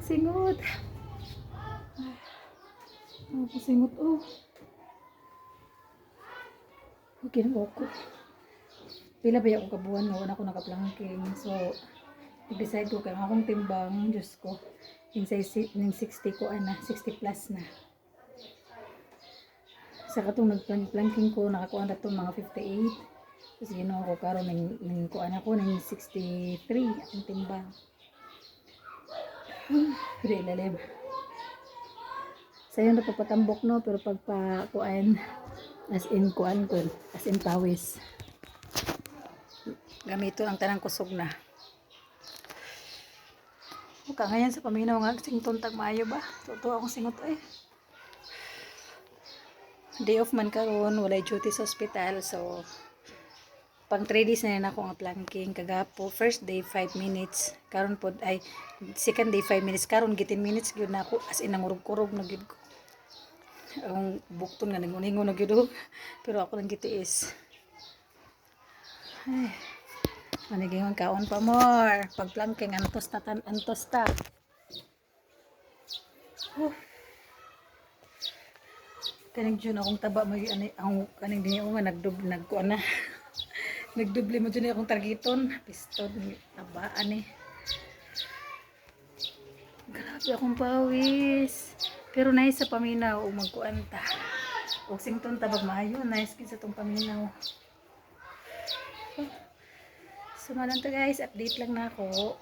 Singot. Singot, oh. Okay na ako. Pila ba ako kabuhan nga wala ko naka-planking. So, nag-decide ko kaya akong timbang, Diyos ko. Yung 60 ko, 60 plus na. Sa katong nag-planking ko, nakakuha na itong mga 58. Tapos ginawa ko karon ng kuan ako ng 63 ang timbang. Pero ilalim. Sayo na papatambok no, pero pagpa kuan as in kuan ko, as in pawis. Gamito ang tanang kusog na. Muka ngayon sa paminaw nga sing tuntag maayo ba? Totoo akong singot eh. Day off man karon, walay duty sa hospital, so pang 3 days na rin ako ang planking. Kagapo, first day 5 minutes, karon pod ay second day 5 minutes, karon 10 minutes gyud na ako, as in nangurog-kurog na gyud ko. Ang bukton nga ningon-ingon na gyud, pero ako lang gitiis. Ay, manigingon kaon pa more. Pag planking antos ta. Kaning jud akong taba may ang kaning dinhi nga nagkuan na. Nagdoble mo dyan akong targeton. Piston, tabaan eh. Grabe akong pawis. Pero nice sa paminaw. O magkuanta. O sington tabag maayo. Nice sa itong paminaw. So malang to guys. Update lang na ako.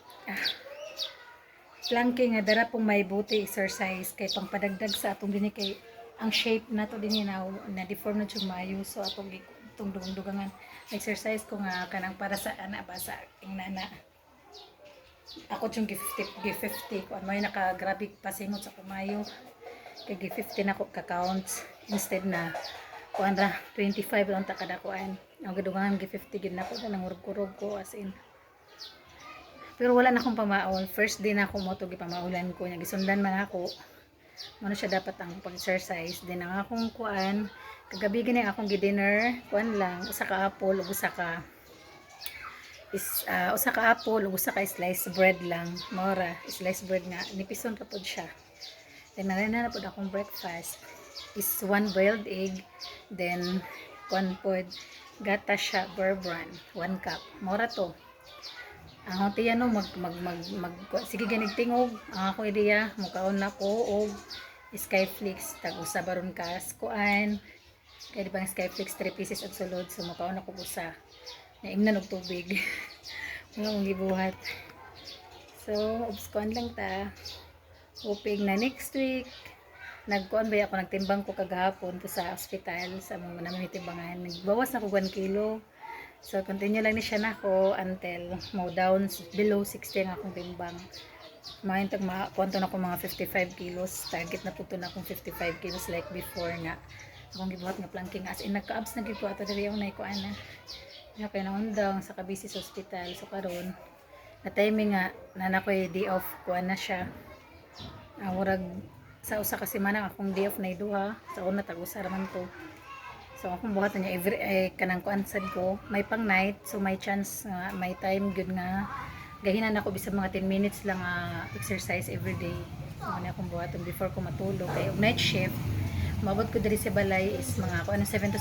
Planking nga dara pong may buti exercise. Kay pangpadagdag sa atong din kay ang shape na to din na deform na siya maayo. So atong itong dugang-dugangan exercise ko nga kanang para sa anak ba sa aking nana. Ako yung G50 ko ano yung naka-grabe pasingot sa kumayo kay G50 na ko ka-counts instead na kuan ra 25 lang ta kada kuan ang dugangan G50 gid nako na nangurog-kurog ko as in. Pero wala na akong pamaol. First day na ako mo to gipamaulan ko nya gisundan man ako. Ano siya dapat ang pag-exercise din ang akong kuan kagabi gani akong gi-dinner kuan lang usa ka apple ug usa ka apple ug usa ka slice bread lang mora slice bread nga nipison ra pud siya then na pud akong breakfast is one boiled egg then kuan pud gata siya bourbon 1 cup mora to ang tiya no sige ganig tingog ang ako ideya mukaon na ko og Skyflix tag usa baron ka kuan kaya di bang Skyflix 3 pieces og sulod so mukaon ako usa naimnan og tubig wala mong gibuhat so obskuan lang ta hoping na next week nagkuan ba ako nagtimbang ko kagahapon to sa hospital sa mga namin timbangan nagbawas na ko 1 kilo. So, continue lang ni siya na ako until mo down below 60 ang akong timbang. Mahintag makuanto na ako mga 55 kilos. Target na po na akong 55 kilos like before nga. Akong gibuhat nga planking. As in, nagka-abs na gibuhat. Ito dali yung naikuan na. Kaya naundang sa kabisi sa hospital. So, karon na timing nga, na nako'y day off. Kuan na siya. Murag sa usa ka semana akong day off na iduha. Sa una, tag-usa raman to. So akong buhat niya every kanang kuansan ko may pang night so may chance may time good nga gahinan ako bisag mga 10 minutes lang exercise every day. So ano akong buhaton before ko matulog kay night shift mabot ko diri sa balay is mga 7 to 7